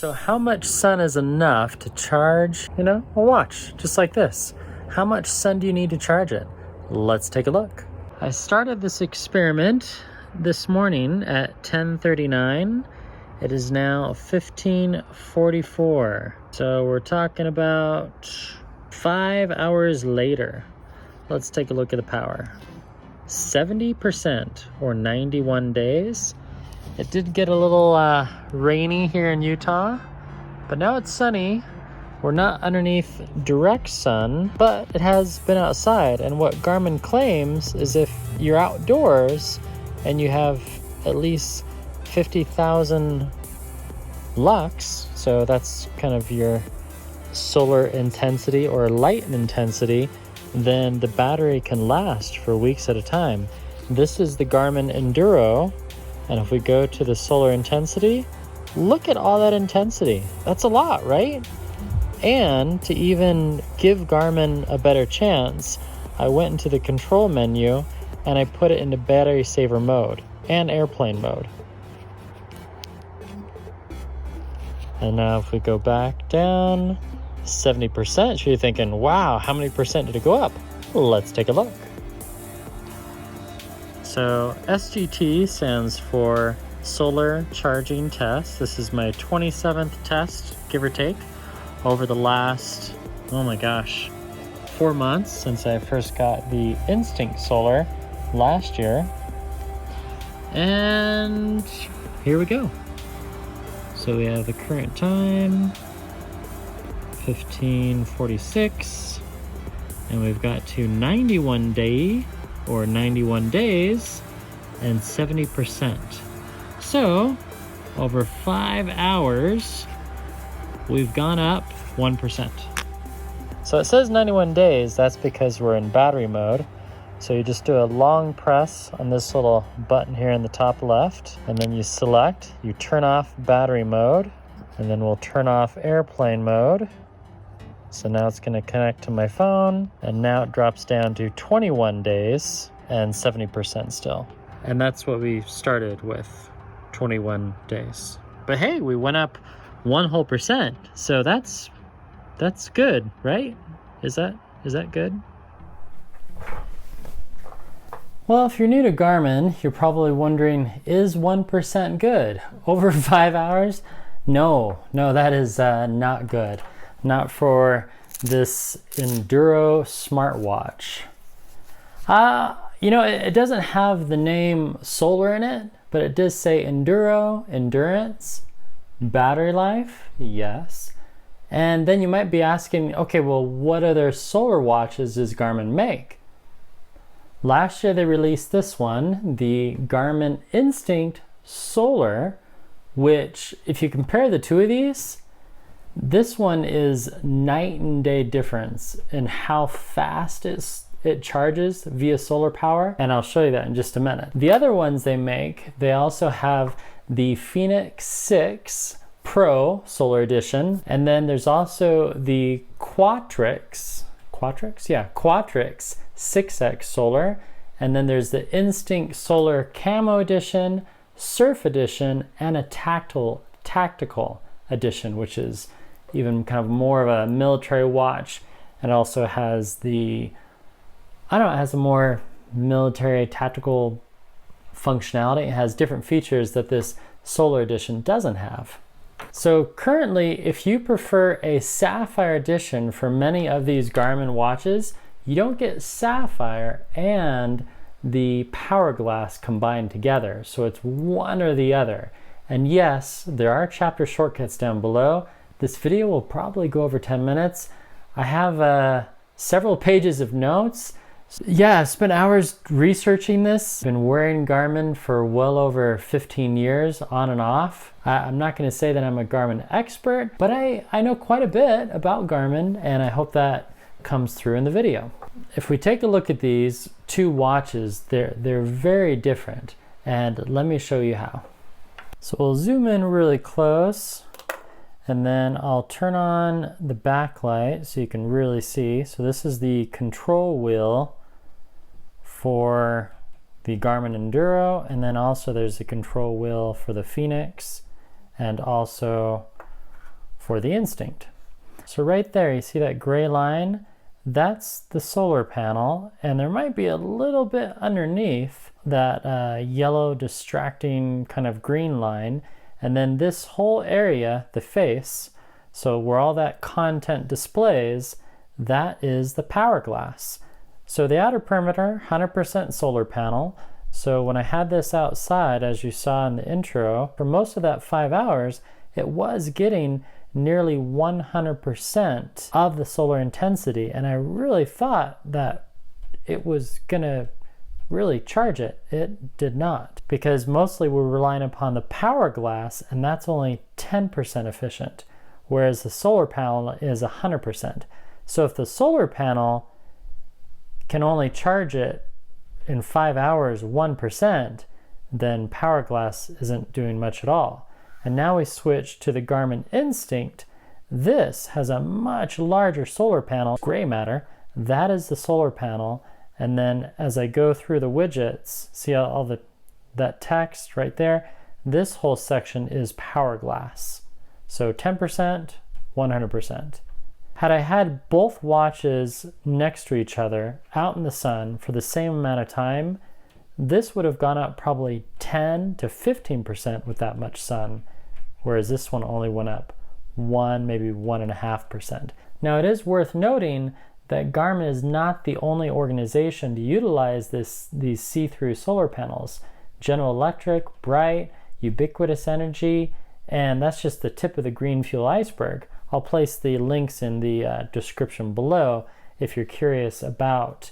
So how much sun is enough to charge, a watch just like this? How much sun do you need to charge it? Let's take a look. I started this experiment this morning at 10:39. It is now 15:44. So we're talking about 5 hours later. Let's take a look at the power. 70% or 91 days. It did get a little rainy here in Utah, but now it's sunny. We're not underneath direct sun, but it has been outside. And what Garmin claims is if you're outdoors and you have at least 50,000 lux, so that's kind of your solar intensity or light intensity, then the battery can last for weeks at a time. This is the Garmin Enduro, and if we go to the solar intensity, look at all that intensity. That's a lot, right? And to even give Garmin a better chance, I went into the control menu and I put it into battery saver mode and airplane mode. And now if we go back down, 70%, so you're thinking, wow, how many percent did it go up? Let's take a look. So SGT stands for Solar Charging Test. This is my 27th test, give or take, over the last, 4 months since I first got the Instinct Solar last year. And here we go. So we have the current time, 15:46, and we've got to 91 days and 70%. So over 5 hours, we've gone up 1%. So it says 91 days. That's because we're in battery mode. So you just do a long press on this little button here in the top left, and then you select, you turn off battery mode, and then we'll turn off airplane mode. So now it's going to connect to my phone, and now it drops down to 21 days and 70% still. And that's what we started with, 21 days. But hey, we went up 1 whole percent. So that's good, right? Is that good? Well, if you're new to Garmin, you're probably wondering, is 1% good? Over 5 hours? No, that is not good. Not for this Enduro smartwatch. It doesn't have the name solar in it, but it does say Enduro, endurance, battery life, yes. And then you might be asking, okay, well, what other solar watches does Garmin make? Last year they released this one, the Garmin Instinct Solar, which if you compare the two of these, this one is night and day difference in how fast it charges via solar power, and I'll show you that in just a minute. The other ones they make, they also have the Fenix 6 Pro Solar Edition, and then there's also the Quatrix 6X Solar, and then there's the Instinct Solar Camo Edition, Surf Edition, and a Tactical Edition, which is even kind of more of a military watch, and also has it has a more military tactical functionality. It has different features that this Solar Edition doesn't have. So currently, if you prefer a Sapphire Edition for many of these Garmin watches, you don't get Sapphire and the Power Glass combined together. So it's one or the other. And yes, there are chapter shortcuts down below. This video will probably go over 10 minutes. I have several pages of notes. Yeah, I spent hours researching this. Been wearing Garmin for well over 15 years on and off. I'm not going to say that I'm a Garmin expert, but I know quite a bit about Garmin, and I hope that comes through in the video. If we take a look at these two watches, they're very different, and let me show you how. So we'll zoom in really close, and then I'll turn on the backlight so you can really see. So this is the control wheel for the Garmin Enduro, and then also there's a control wheel for the Fenix, and also for the Instinct. So right there, you see that gray line? That's the solar panel, and there might be a little bit underneath that yellow distracting kind of green line. And then this whole area, the face, so where all that content displays, that is the power glass. So the outer perimeter, 100% solar panel. So when I had this outside, as you saw in the intro, for most of that 5 hours, it was getting nearly 100% of the solar intensity. And I really thought that it was gonna really charge it. It did not, because mostly we're relying upon the power glass, and that's only 10% efficient, whereas the solar panel is 100%. So if the solar panel can only charge it in 5 hours 1%, then power glass isn't doing much at all. And now we switch to the Garmin Instinct. This has a much larger solar panel, gray matter. That is the solar panel. And then as I go through the widgets, see all that text right there? This whole section is power glass. So 10%, 100%. Had I had both watches next to each other out in the sun for the same amount of time, this would have gone up probably 10 to 15% with that much sun, whereas this one only went up 1, maybe 1.5%. Now it is worth noting that Garmin is not the only organization to utilize these see-through solar panels. General Electric, Bright, Ubiquitous Energy, and that's just the tip of the green fuel iceberg. I'll place the links in the description below if you're curious about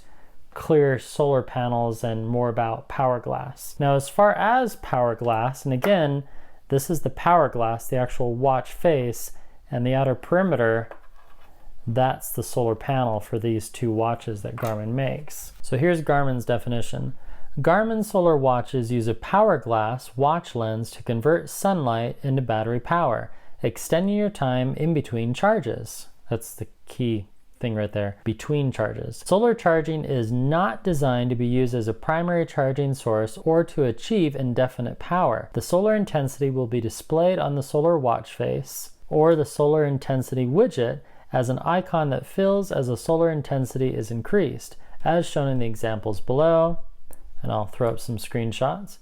clear solar panels and more about power glass. Now, as far as power glass, and again, this is the power glass, the actual watch face, and the outer perimeter, that's the solar panel for these two watches that Garmin makes. So here's Garmin's definition. Garmin solar watches use a power glass watch lens to convert sunlight into battery power, extending your time in between charges. That's the key thing right there, between charges. Solar charging is not designed to be used as a primary charging source or to achieve indefinite power. The solar intensity will be displayed on the solar watch face or the solar intensity widget as an icon that fills as the solar intensity is increased, as shown in the examples below, and I'll throw up some screenshots.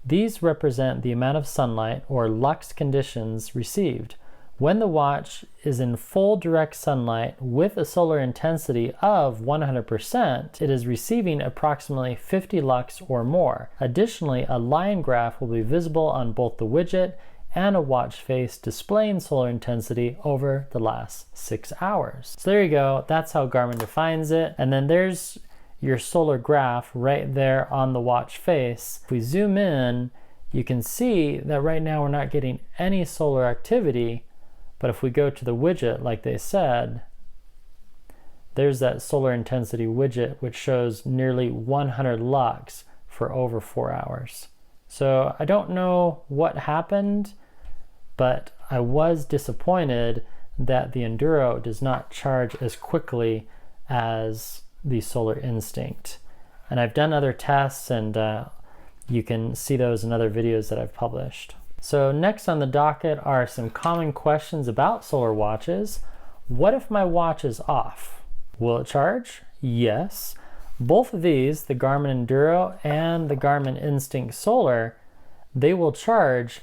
These represent the amount of sunlight or lux conditions received. When the watch is in full direct sunlight with a solar intensity of 100%, it is receiving approximately 50 lux or more. Additionally, a line graph will be visible on both the widget and a watch face displaying solar intensity over the last 6 hours. So there you go, that's how Garmin defines it. And then there's your solar graph right there on the watch face. If we zoom in, you can see that right now we're not getting any solar activity, but if we go to the widget, like they said, there's that solar intensity widget, which shows nearly 100 lux for over 4 hours. So I don't know what happened, but I was disappointed that the Enduro does not charge as quickly as the Solar Instinct. And I've done other tests, and you can see those in other videos that I've published. So next on the docket are some common questions about solar watches. What if my watch is off? Will it charge? Yes. Both of these, the Garmin Enduro and the Garmin Instinct Solar, they will charge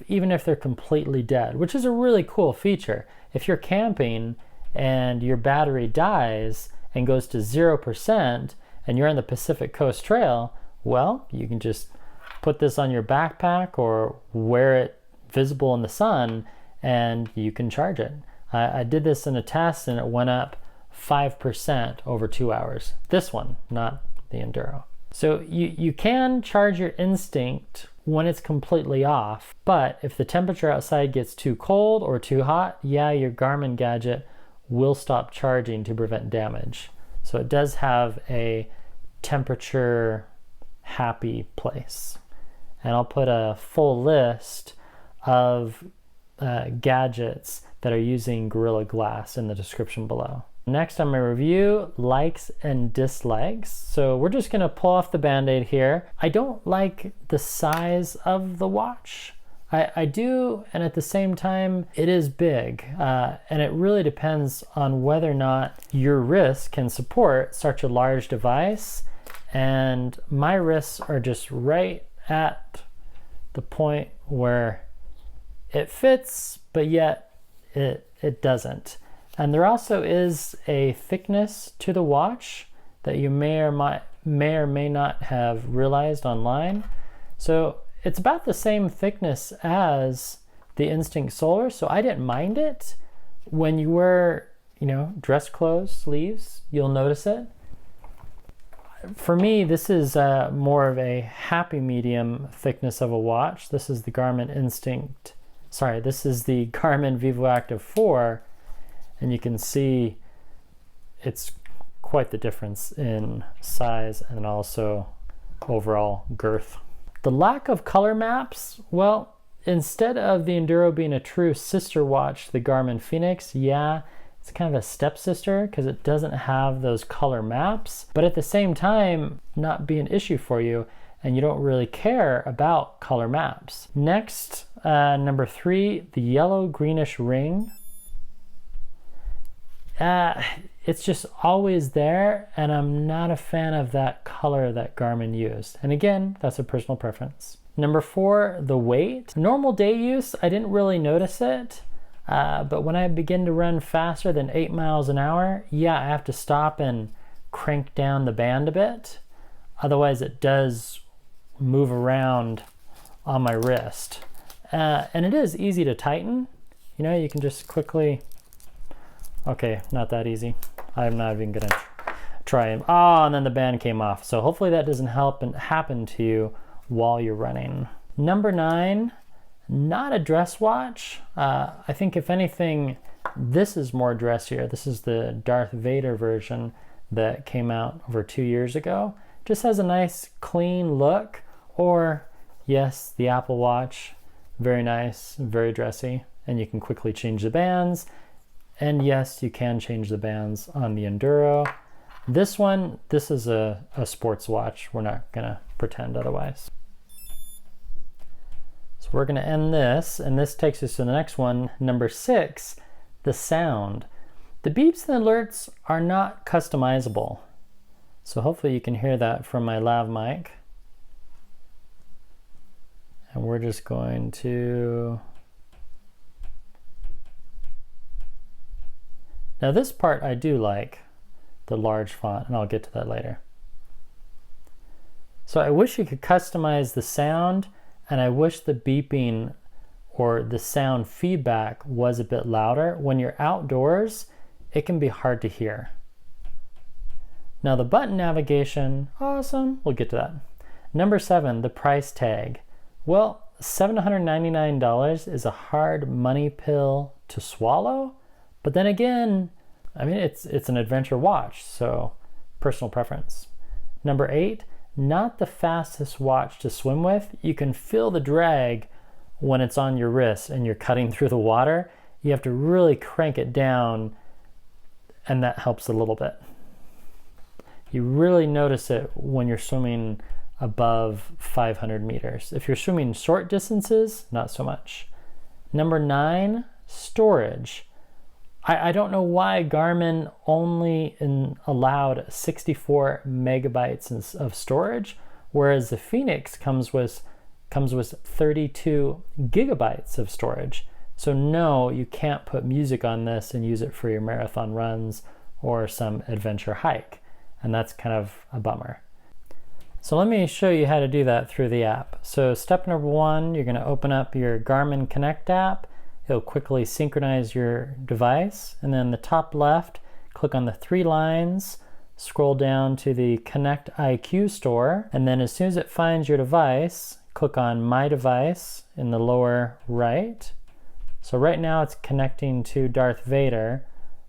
even if they're completely dead, which is a really cool feature. If you're camping and your battery dies and goes to 0% and you're on the Pacific Coast Trail, well, you can just put this on your backpack or wear it visible in the sun and you can charge it. I did this in a test and it went up 5% over 2 hours. This one, not the Enduro. So you can charge your Instinct when it's completely off, but if the temperature outside gets too cold or too hot, yeah, your Garmin gadget will stop charging to prevent damage. So it does have a temperature happy place. And I'll put a full list of gadgets that are using Gorilla Glass in the description below. Next on my review, likes and dislikes. So we're just gonna pull off the Band-Aid here. I don't like the size of the watch. I do, and at the same time, it is big. And it really depends on whether or not your wrist can support such a large device. And my wrists are just right at the point where it fits, but yet it doesn't. And there also is a thickness to the watch that you may or may not have realized online. So it's about the same thickness as the Instinct Solar, so I didn't mind it. When you wear, dress clothes, sleeves, you'll notice it. For me, this is more of a happy medium thickness of a watch. This is the Garmin VivoActive 4, and you can see it's quite the difference in size and also overall girth. The lack of color maps, well, instead of the Enduro being a true sister watch to the Garmin Fenix, yeah, it's kind of a stepsister because it doesn't have those color maps, but at the same time, not be an issue for you, and you don't really care about color maps. Next, number 3, the yellow greenish ring. It's just always there, and I'm not a fan of that color that Garmin used. And again, that's a personal preference. Number 4, the weight. Normal day use, I didn't really notice it, but when I begin to run faster than 8 miles an hour, yeah, I have to stop and crank down the band a bit. Otherwise, it does move around on my wrist. And it is easy to tighten. You can just quickly... Okay, not that easy. I'm not even gonna try it. Oh, and then the band came off. So hopefully that doesn't happen to you while you're running. Number 9, not a dress watch. I think if anything, this is more dressier. This is the Darth Vader version that came out over 2 years ago. Just has a nice clean look. Or yes, the Apple Watch, very nice, very dressy, and you can quickly change the bands. And yes, you can change the bands on the Enduro. This is a sports watch. We're not gonna pretend otherwise. So we're gonna end this, and this takes us to the next one, number 6, the sound. The beeps and alerts are not customizable. So hopefully you can hear that from my lav mic. And we're just going to... Now this part I do like, the large font, and I'll get to that later. So I wish you could customize the sound, and I wish the beeping or the sound feedback was a bit louder. When you're outdoors, it can be hard to hear. Now the button navigation, awesome, we'll get to that. Number 7, the price tag. Well, $799 is a hard money pill to swallow. But then again, I mean, it's an adventure watch, so personal preference. Number 8, not the fastest watch to swim with. You can feel the drag when it's on your wrist and you're cutting through the water. You have to really crank it down, and that helps a little bit. You really notice it when you're swimming above 500 meters. If you're swimming short distances, not so much. Number 9, storage. I don't know why Garmin only allowed 64 megabytes of storage, whereas the Fenix comes with 32 gigabytes of storage. So no, you can't put music on this and use it for your marathon runs or some adventure hike. And that's kind of a bummer. So let me show you how to do that through the app. So step number 1, you're going to open up your Garmin Connect app. It'll quickly synchronize your device, and then the top left, click on the 3 lines, scroll down to the Connect IQ store, and then as soon as it finds your device, click on My Device in the lower right. So right now it's connecting to Darth Vader,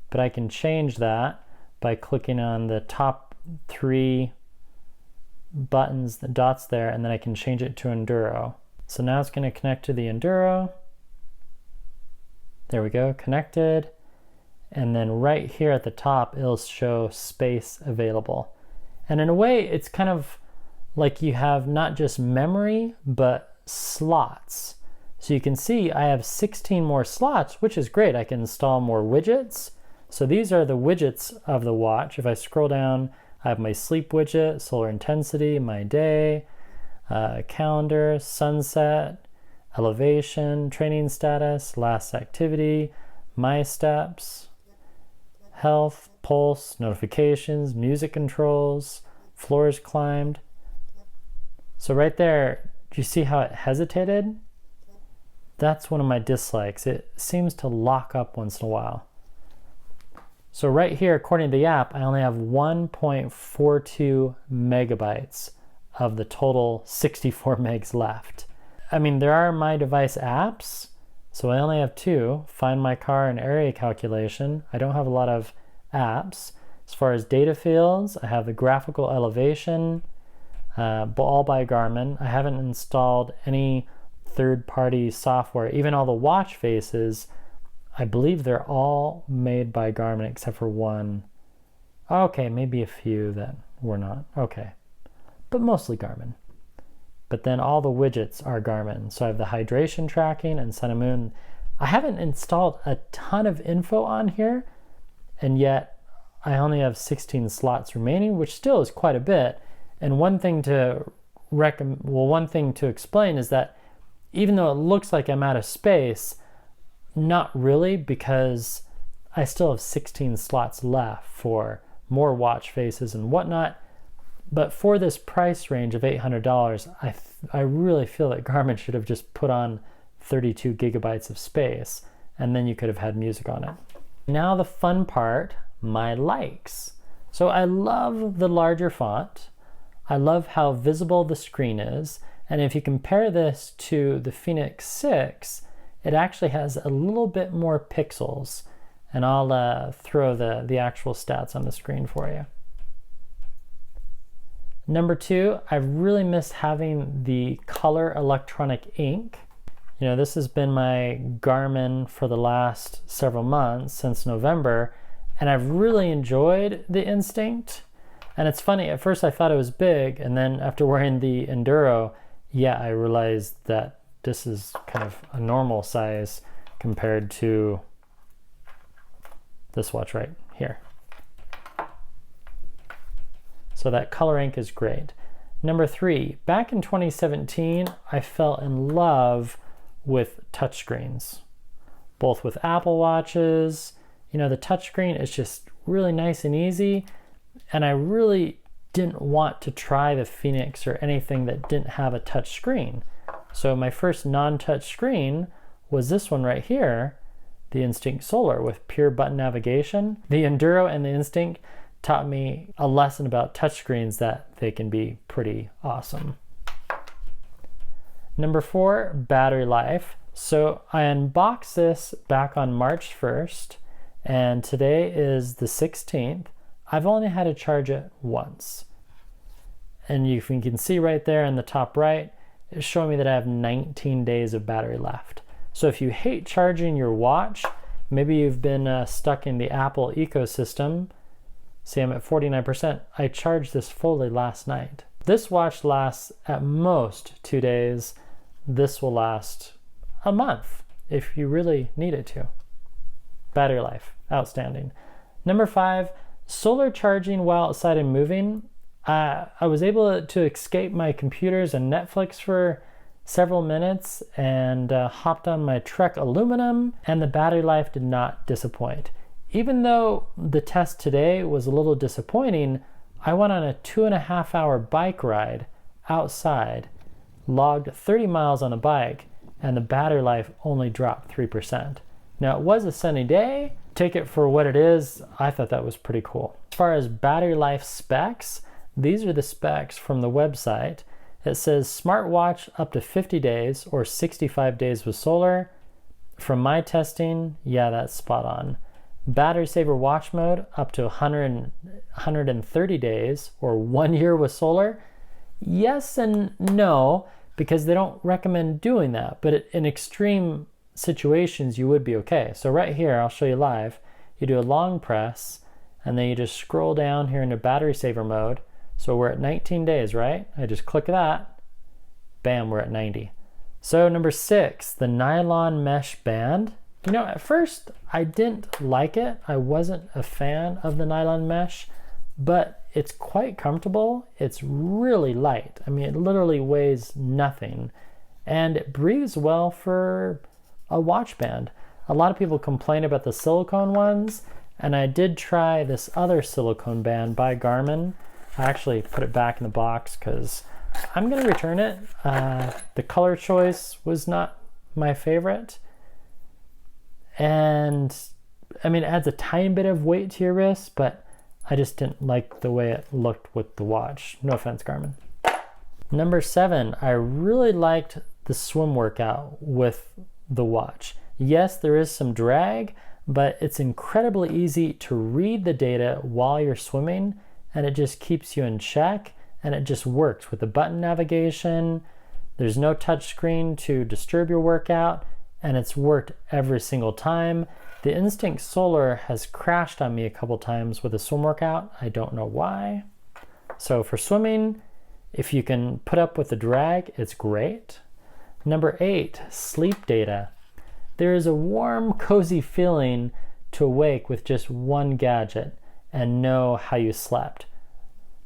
but I can change that by clicking on the top 3 buttons, the dots there, and then I can change it to Enduro. So now it's going to connect to the Enduro. There we go, connected. And then right here at the top, it'll show space available. And in a way, it's kind of like you have not just memory, but slots. So you can see I have 16 more slots, which is great. I can install more widgets. So these are the widgets of the watch. If I scroll down, I have my sleep widget, solar intensity, my day, calendar, sunset, elevation, training status, last activity, my steps, health, pulse, notifications, music controls, floors climbed. So right there, do you see how it hesitated? That's one of my dislikes. It seems to lock up once in a while. So right here, according to the app, I only have 1.42 megabytes of the total 64 megs left. I mean, there are my device apps, so I only have 2, Find My Car and Area Calculation. I don't have a lot of apps. As far as data fields, I have the graphical elevation, all by Garmin. I haven't installed any third-party software. Even all the watch faces, I believe they're all made by Garmin except for one. Okay, maybe a few that were not. Okay, but mostly Garmin. But then all the widgets are Garmin. So I have the hydration tracking and sun and moon. I haven't installed a ton of info on here, and yet I only have 16 slots remaining, which still is quite a bit. And one thing to explain is that even though it looks like I'm out of space, not really, because I still have 16 slots left for more watch faces and whatnot. But for this price range of $800, I really feel that Garmin should have just put on 32 gigabytes of space, and then you could have had music on it. Now the fun part, my likes. So I love the larger font. I love how visible the screen is. And if you compare this to the Fenix 6, it actually has a little bit more pixels. And I'll throw the actual stats on the screen for you. Number 2, I've really missed having the color electronic ink. You know, this has been my Garmin for the last several months, since November, and I've really enjoyed the Instinct. And it's funny, at first I thought it was big, and then after wearing the Enduro, yeah, I realized that this is kind of a normal size compared to this watch right here. So that color ink is great. Number 3, back in 2017, I fell in love with touchscreens, both with Apple Watches. You know, the touchscreen is just really nice and easy, and I really didn't want to try the Fenix or anything that didn't have a touch screen. So my first non-touch screen was this one right here, the Instinct Solar with pure button navigation. The Enduro and the Instinct taught me a lesson about touchscreens, that they can be pretty awesome. Number 4, battery life. So I unboxed this back on March 1st, and today is the 16th. I've only had to charge it once. And you can see right there in the top right, it's showing me that I have 19 days of battery left. So if you hate charging your watch, maybe you've been stuck in the Apple ecosystem. See, I'm at 49%. I charged this fully last night. This watch lasts at most 2 days. This will last a month if you really need it to. Battery life, outstanding. Number 5, solar charging while outside and moving. I was able to escape my computers and Netflix for several minutes and hopped on my Trek Aluminum, and the battery life did not disappoint. Even though the test today was a little disappointing, I went on a 2.5-hour bike ride outside, logged 30 miles on the bike, and the battery life only dropped 3%. Now, it was a sunny day. Take it for what it is. I thought that was pretty cool. As far as battery life specs, these are the specs from the website. It says smartwatch up to 50 days or 65 days with solar. From my testing, yeah, that's spot on. Battery saver watch mode up to 130 days or 1 year with solar. Yes and no, because they don't recommend doing that, but in extreme situations you would be okay. So right here, I'll show you live. You do a long press and then you just scroll down here into battery saver mode. So we're at 19 days, right? I just click that, bam, we're at 90. So number 6, the nylon mesh band. You know, at first I didn't like it. I wasn't a fan of the nylon mesh, but it's quite comfortable. It's really light. I mean, it literally weighs nothing, and it breathes well for a watch band. A lot of people complain about the silicone ones, and I did try this other silicone band by Garmin. I actually put it back in the box because I'm going to return it. The color choice was not my favorite. And I mean, it adds a tiny bit of weight to your wrist, but I just didn't like the way it looked with the watch. No offense, Garmin. Number 7, I really liked the swim workout with the watch. Yes, there is some drag, but it's incredibly easy to read the data while you're swimming, and it just keeps you in check, and it just works with the button navigation. There's no touch screen to disturb your workout, and it's worked every single time. The Instinct Solar has crashed on me a couple times with a swim workout. I don't know why. So for swimming, if you can put up with the drag, it's great. Number 8, sleep data. There is a warm, cozy feeling to awake with just one gadget and know how you slept.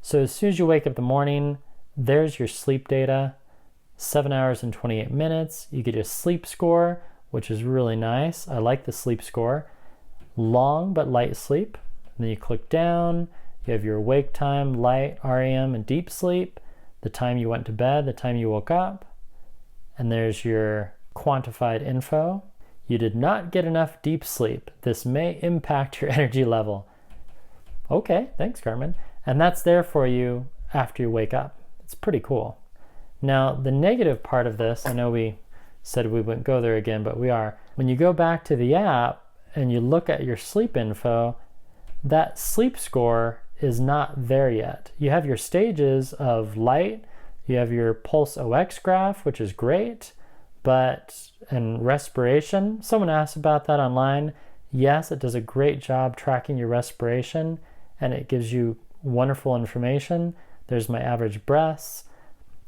So as soon as you wake up in the morning, there's your sleep data. 7 hours and 28 minutes. You get a sleep score, which is really nice. I like the sleep score. Long but light sleep. And then you click down. You have your awake time, light, REM, and deep sleep. The time you went to bed, the time you woke up. And there's your quantified info. You did not get enough deep sleep. This may impact your energy level. Okay, thanks, Garmin. And that's there for you after you wake up. It's pretty cool. Now, the negative part of this, I know we said we wouldn't go there again, but we are. When you go back to the app and you look at your sleep info, that sleep score is not there yet. You have your stages of light, you have your pulse OX graph, which is great, and respiration. Someone asked about that online. Yes, it does a great job tracking your respiration, and it gives you wonderful information. There's my average breaths,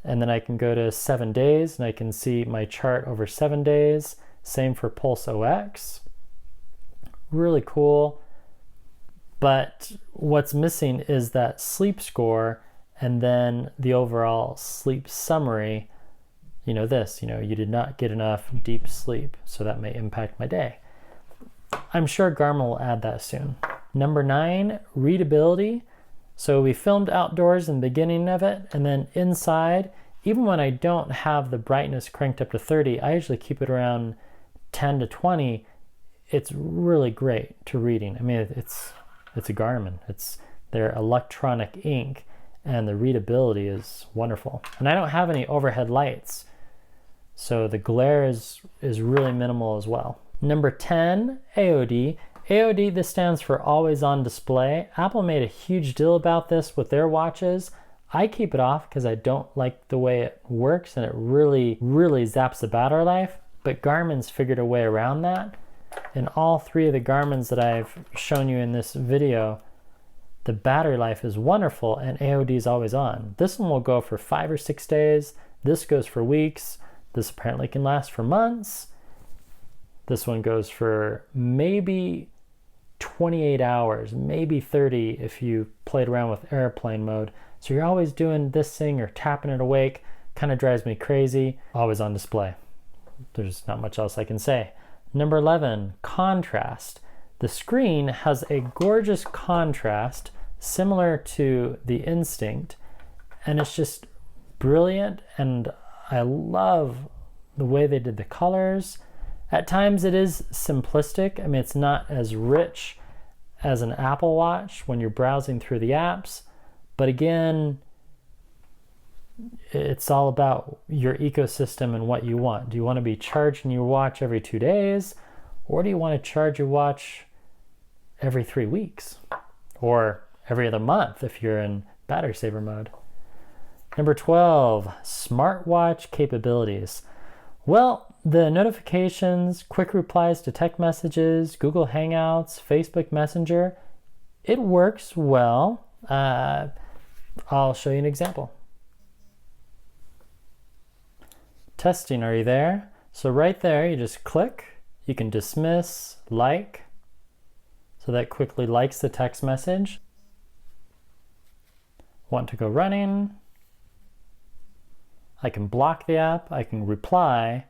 and then I can go to 7 days and I can see my chart over 7 days. Same for pulse OX. Really cool. But what's missing is that sleep score and then the overall sleep summary. You did not get enough deep sleep, so that may impact my day. I'm sure Garmin will add that soon. Number 9, readability. So we filmed outdoors in the beginning of it, and then inside, even when I don't have the brightness cranked up to 30, I usually keep it around 10 to 20. It's really great to reading. I mean, it's a Garmin. It's their electronic ink, and the readability is wonderful. And I don't have any overhead lights, so the glare is really minimal as well. Number 10, AOD. AOD, this stands for Always On Display. Apple made a huge deal about this with their watches. I keep it off because I don't like the way it works, and it really, really zaps the battery life. But Garmin's figured a way around that. In all 3 of the Garmins that I've shown you in this video, the battery life is wonderful and AOD is always on. This one will go for 5 or 6 days. This goes for weeks. This apparently can last for months. This one goes for maybe 28 hours, maybe 30 if you played around with airplane mode. So you're always doing this thing or tapping it awake. Kind of drives me crazy. Always on display. There's not much else I can say. Number 11, contrast. The screen has a gorgeous contrast similar to the Instinct, and it's just brilliant, and I love the way they did the colors. At times it is simplistic. I mean, it's not as rich as an Apple Watch when you're browsing through the apps, but again, it's all about your ecosystem and what you want. Do you want to be charging your watch every 2 days, or do you want to charge your watch every 3 weeks, or every other month if you're in battery saver mode? Number 12, smartwatch capabilities. Well, the notifications, quick replies to text messages, Google Hangouts, Facebook Messenger, it works well. I'll show you an example. Testing, are you there? So right there, you just click. You can dismiss, like. So that quickly likes the text message. Want to go running. I can block the app. I can reply.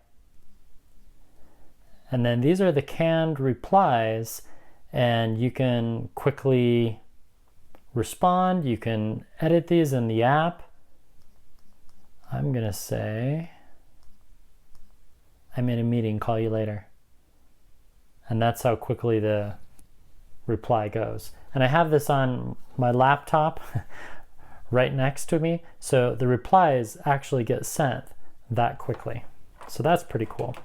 And then these are the canned replies, and you can quickly respond. You can edit these in the app. I'm going to say, I'm in a meeting, call you later. And that's how quickly the reply goes. And I have this on my laptop right next to me, so the replies actually get sent that quickly. So that's pretty cool.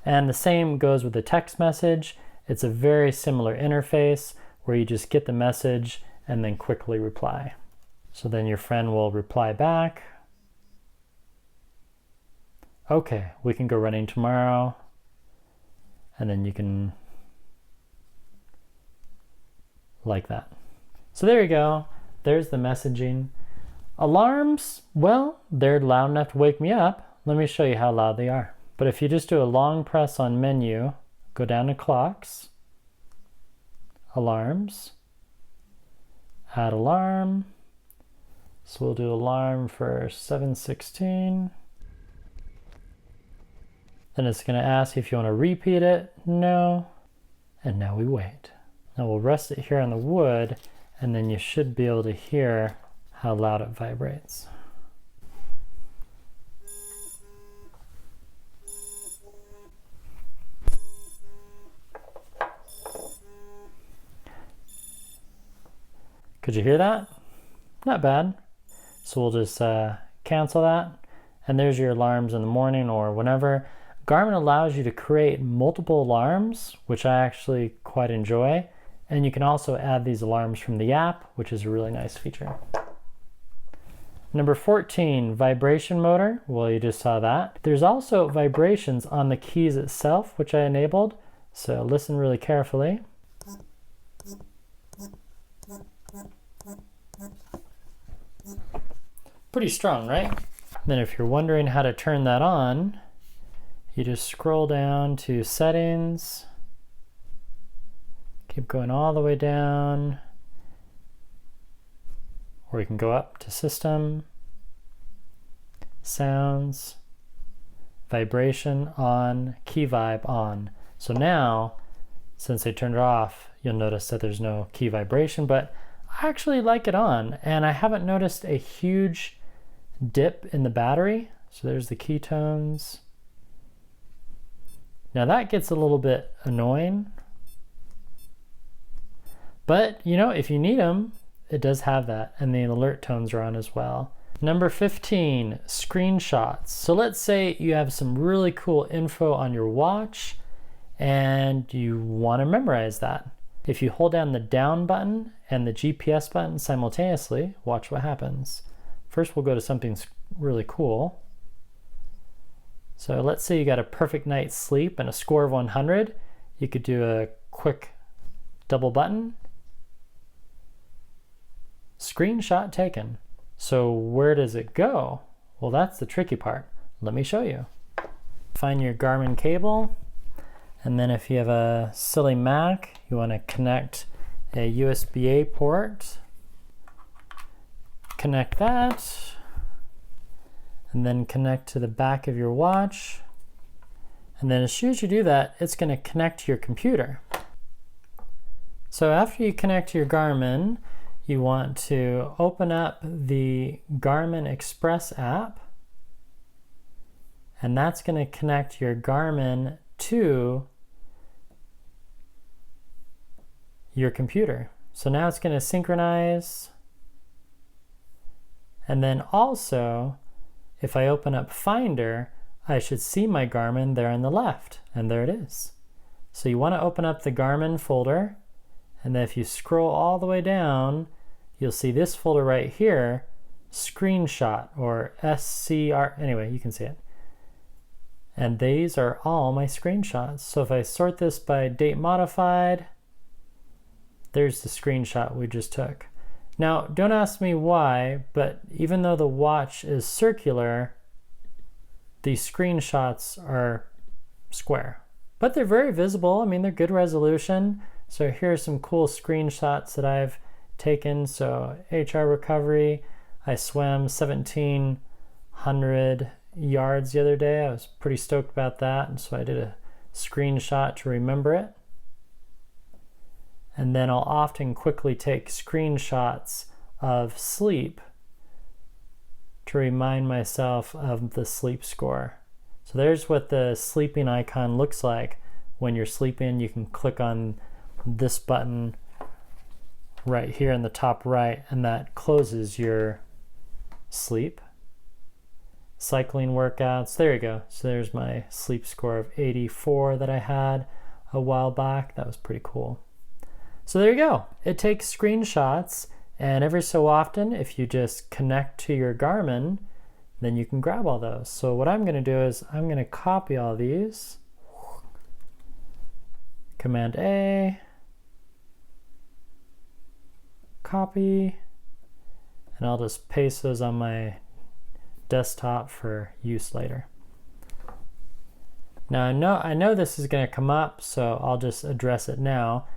And the same goes with the text message. It's a very similar interface where you just get the message and then quickly reply. So then your friend will reply back. Okay, we can go running tomorrow. And then you can like that. So there you go. There's the messaging. Alarms, well, they're loud enough to wake me up. Let me show you how loud they are. But if you just do a long press on menu, go down to clocks, alarms, add alarm. So we'll do alarm for 7:16. Then it's going to ask if you want to repeat it. No. And now we wait. Now we'll rest it here on the wood, and then you should be able to hear how loud it vibrates. Could you hear that? Not bad. So we'll just cancel that. And there's your alarms in the morning or whenever. Garmin allows you to create multiple alarms, which I actually quite enjoy. And you can also add these alarms from the app, which is a really nice feature. Number 14, vibration motor. Well, you just saw that. There's also vibrations on the keys itself, which I enabled. So listen really carefully. Pretty strong, right? Then if you're wondering how to turn that on, you just scroll down to settings, keep going all the way down, or you can go up to system, sounds, vibration on, key vibe on. So now, since I turned it off, you'll notice that there's no key vibration, but I actually like it on, and I haven't noticed a huge dip in the battery. So there's the ketones. Now that gets a little bit annoying, but you know, if you need them, it does have that, and the alert tones are on as well. Number 15, screenshots. So let's say you have some really cool info on your watch and you want to memorize that. If you hold down the down button and the GPS button simultaneously, watch what happens. First, we'll go to something really cool. So let's say you got a perfect night's sleep and a score of 100. You could do a quick double button. Screenshot taken. So where does it go? Well, that's the tricky part. Let me show you. Find your Garmin cable. And then if you have a silly Mac, you want to connect a USB-A port. Connect that. And then connect to the back of your watch. And then as soon as you do that, it's going to connect to your computer. So after you connect to your Garmin, you want to open up the Garmin Express app. And that's going to connect your Garmin to your computer. So now it's going to synchronize. And then also, if I open up Finder, I should see my Garmin there on the left, and there it is. So you want to open up the Garmin folder, and then if you scroll all the way down, you'll see this folder right here, screenshot, or SCR, anyway, you can see it. And these are all my screenshots. So if I sort this by date modified, there's the screenshot we just took. Now, don't ask me why, but even though the watch is circular, the screenshots are square, but they're very visible. I mean, they're good resolution. So here are some cool screenshots that I've taken. So HR recovery, I swam 1,700 yards the other day. I was pretty stoked about that, and so I did a screenshot to remember it. And then I'll often quickly take screenshots of sleep to remind myself of the sleep score. So there's what the sleeping icon looks like when you're sleeping. You can click on this button right here in the top right, and that closes your sleep. Cycling workouts, there you go. So there's my sleep score of 84 that I had a while back. That was pretty cool. So there you go. It takes screenshots, and every so often, if you just connect to your Garmin, then you can grab all those. So what I'm going to do is I'm going to copy all these. Command A, copy, and I'll just paste those on my desktop for use later. Now I know this is going to come up, so I'll just address it now.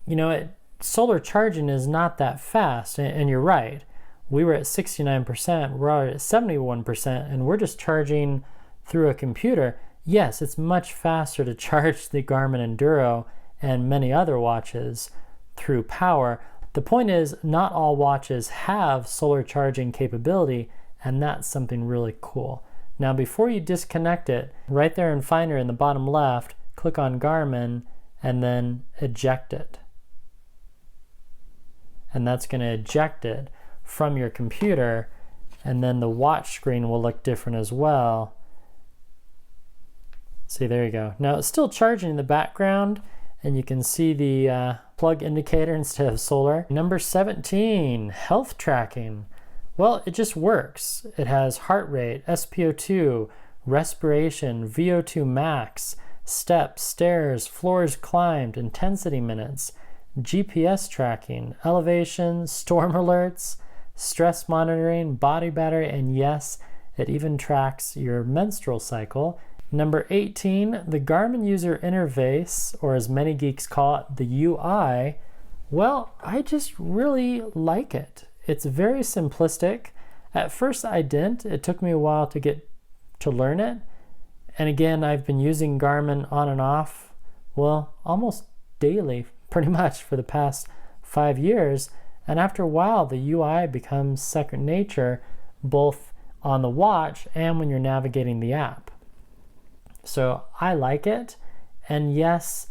You know, solar charging is not that fast, and you're right. We were at 69%, we're already at 71%, and we're just charging through a computer. Yes, it's much faster to charge the Garmin Enduro and many other watches through power. The point is, not all watches have solar charging capability, and that's something really cool. Now, before you disconnect it, right there in Finder in the bottom left, click on Garmin and then eject it. And that's going to eject it from your computer, and then the watch screen will look different as well. See, there you go. Now it's still charging in the background, and you can see the plug indicator instead of solar. Number 17, health tracking. Well, it just works. It has heart rate, SpO2, respiration, VO2 max, steps, stairs, floors climbed, intensity minutes, GPS tracking, elevation, storm alerts, stress monitoring, body battery, and yes, it even tracks your menstrual cycle. Number 18, the Garmin user interface, or as many geeks call it, the UI. Well, I just really like it. It's very simplistic. At first I didn't. It took me a while to get to learn it. And again, I've been using Garmin on and off, well, almost daily, pretty much for the past 5 years. And after a while, the UI becomes second nature, both on the watch and when you're navigating the app. So I like it. And yes,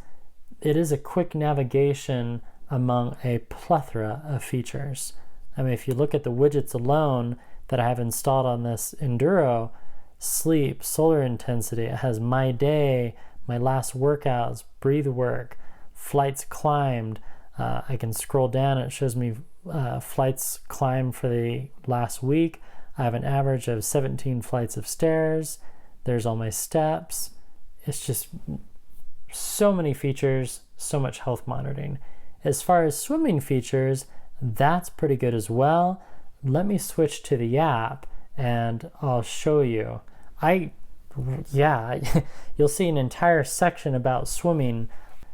it is a quick navigation among a plethora of features. I mean, if you look at the widgets alone that I have installed on this Enduro, sleep, solar intensity, it has my day, my last workouts, breathe work, flights climbed. I can scroll down and it shows me flights climbed for the last week. I have an average of 17 flights of stairs. There's all my steps. It's just so many features, so much health monitoring. As far as swimming features, that's pretty good as well. Let me switch to the app and I'll show you. You'll see an entire section about swimming.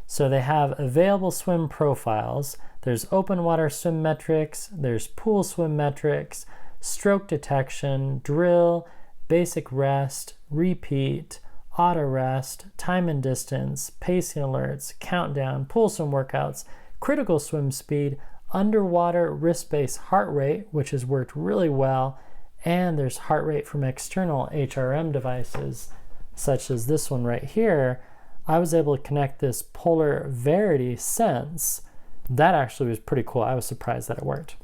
So they have available swim profiles. There's open water swim metrics, there's pool swim metrics, stroke detection, drill, basic rest, repeat, auto rest, time and distance, pacing alerts, countdown, pool swim workouts, critical swim speed, underwater wrist-based heart rate, which has worked really well, and there's heart rate from external HRM devices, such as this one right here. I was able to connect this Polar Verity Sense. That actually was pretty cool. I was surprised that it worked.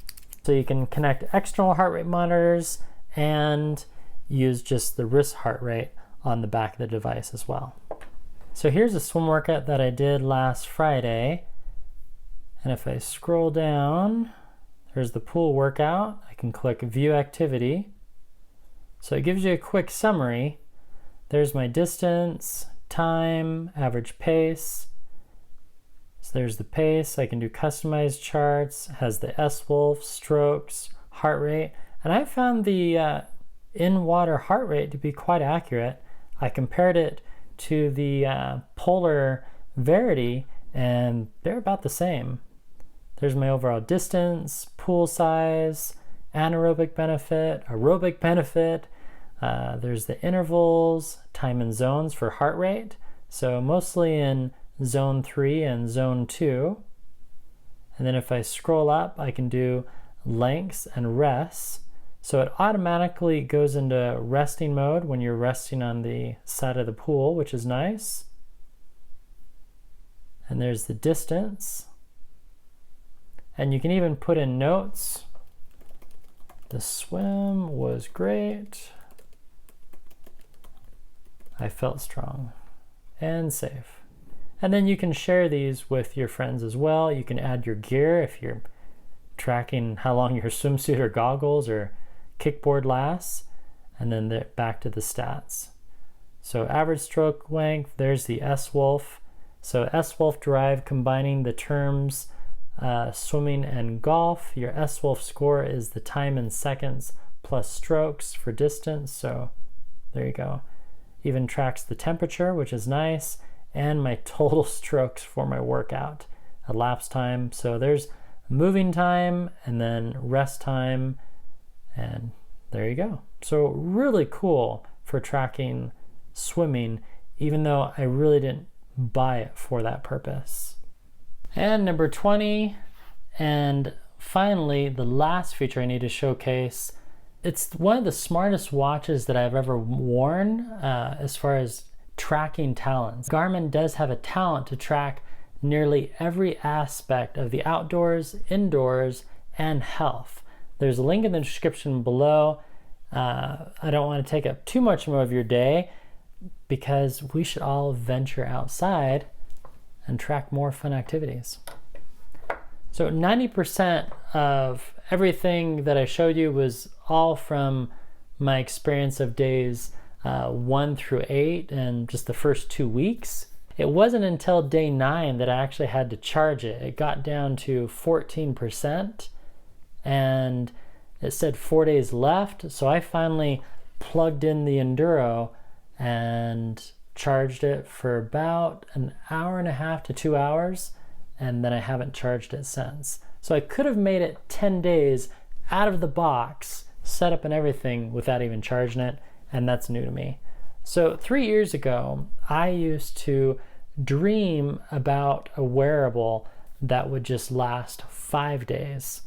So you can connect external heart rate monitors and use just the wrist heart rate on the back of the device as well. So here's a swim workout that I did last Friday. And if I scroll down, there's the pool workout. I can click View Activity. So it gives you a quick summary. There's my distance, time, average pace. So there's the pace. I can do customized charts. It has the S-Wolf, strokes, heart rate. And I found the in-water heart rate to be quite accurate. I compared it to the Polar Verity, and they're about the same. There's my overall distance, pool size, anaerobic benefit, aerobic benefit. There's the intervals, time and zones for heart rate. So mostly in zone 3 and zone 2. And then if I scroll up, I can do lengths and rests. So it automatically goes into resting mode when you're resting on the side of the pool, which is nice. And there's the distance. And you can even put in notes. The swim was great. I felt strong and safe. And then you can share these with your friends as well. You can add your gear if you're tracking how long your swimsuit or goggles or kickboard lasts, and then back to the stats. So average stroke length, there's the S-Wolf. So S-Wolf derived combining the terms swimming and golf. Your S-Wolf score is the time in seconds plus strokes for distance. So there you go. Even tracks the temperature, which is nice, and my total strokes for my workout, elapsed time. So there's moving time and then rest time, and there you go. So really cool for tracking swimming, even though I really didn't buy it for that purpose. And number 20, and finally the last feature I need to showcase. It's one of the smartest watches that I've ever worn as far as tracking talents. Garmin does have a talent to track nearly every aspect of the outdoors, indoors, and health. There's a link in the description below. I don't want to take up too much more of your day because we should all venture outside and track more fun activities. So 90% of everything that I showed you was all from my experience of days 1 through 8 and just the first 2 weeks. It wasn't until day 9 that I actually had to charge it. It got down to 14% and it said 4 days left. So I finally plugged in the Enduro and charged it for about an hour and a half to 2 hours, and then I haven't charged it since. So I could have made it 10 days out of the box, set up and everything without even charging it, and that's new to me. So 3 years ago, I used to dream about a wearable that would just last 5 days.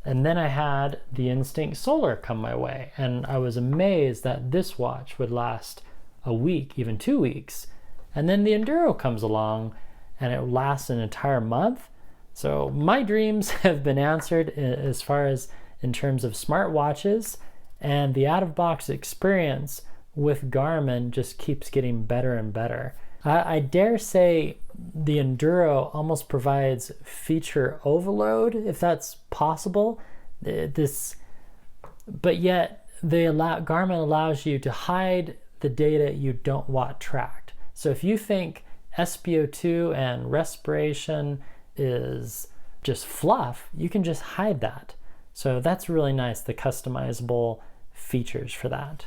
And then I had the Instinct Solar come my way, and I was amazed that this watch would last a week, even 2 weeks. And then the Enduro comes along and it lasts an entire month. So my dreams have been answered as far as in terms of smartwatches, and the out-of-box experience with Garmin just keeps getting better and better. I dare say the Enduro almost provides feature overload, if that's possible. But yet Garmin allows you to hide the data you don't want tracked. So if you think SpO2 and respiration is just fluff, you can just hide that. So that's really nice, the customizable features for that.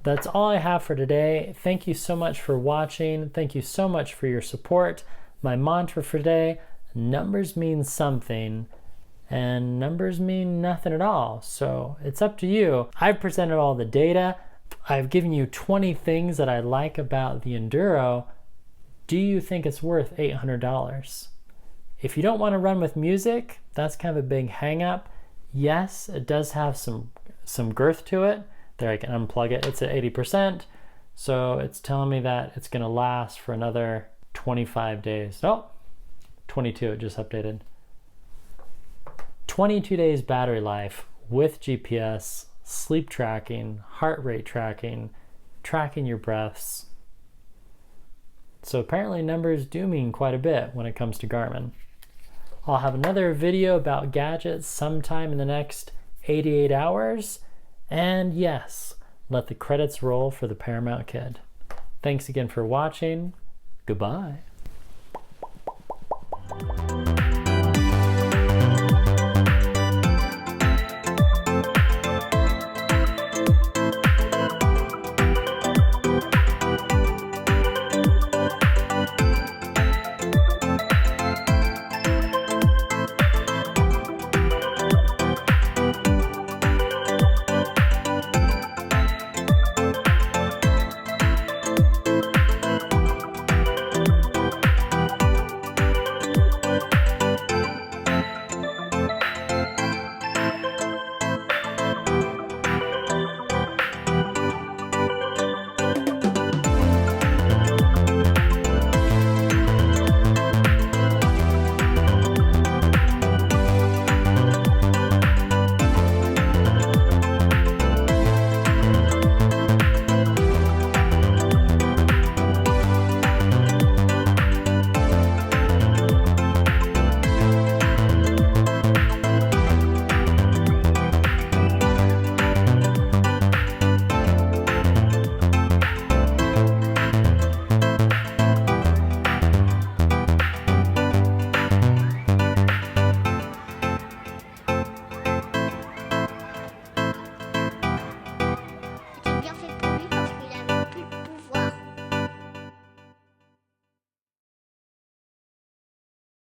That's all I have for today. Thank you so much for watching. Thank you so much for your support. My mantra for today, numbers mean something and numbers mean nothing at all. So it's up to you. I've presented all the data. I've given you 20 things that I like about the Enduro. Do you think it's worth $800? If you don't want to run with music, that's kind of a big hang up. Yes, it does have some girth to it. There, I can unplug it. It's at 80%. So it's telling me that it's going to last for another 25 days. Oh, 22, it just updated. 22 days battery life with GPS, sleep tracking, heart rate tracking, tracking your breaths. So apparently numbers do mean quite a bit when it comes to Garmin. I'll have another video about gadgets sometime in the next 88 hours. And yes, let the credits roll for the Paramount Kid. Thanks again for watching. Goodbye.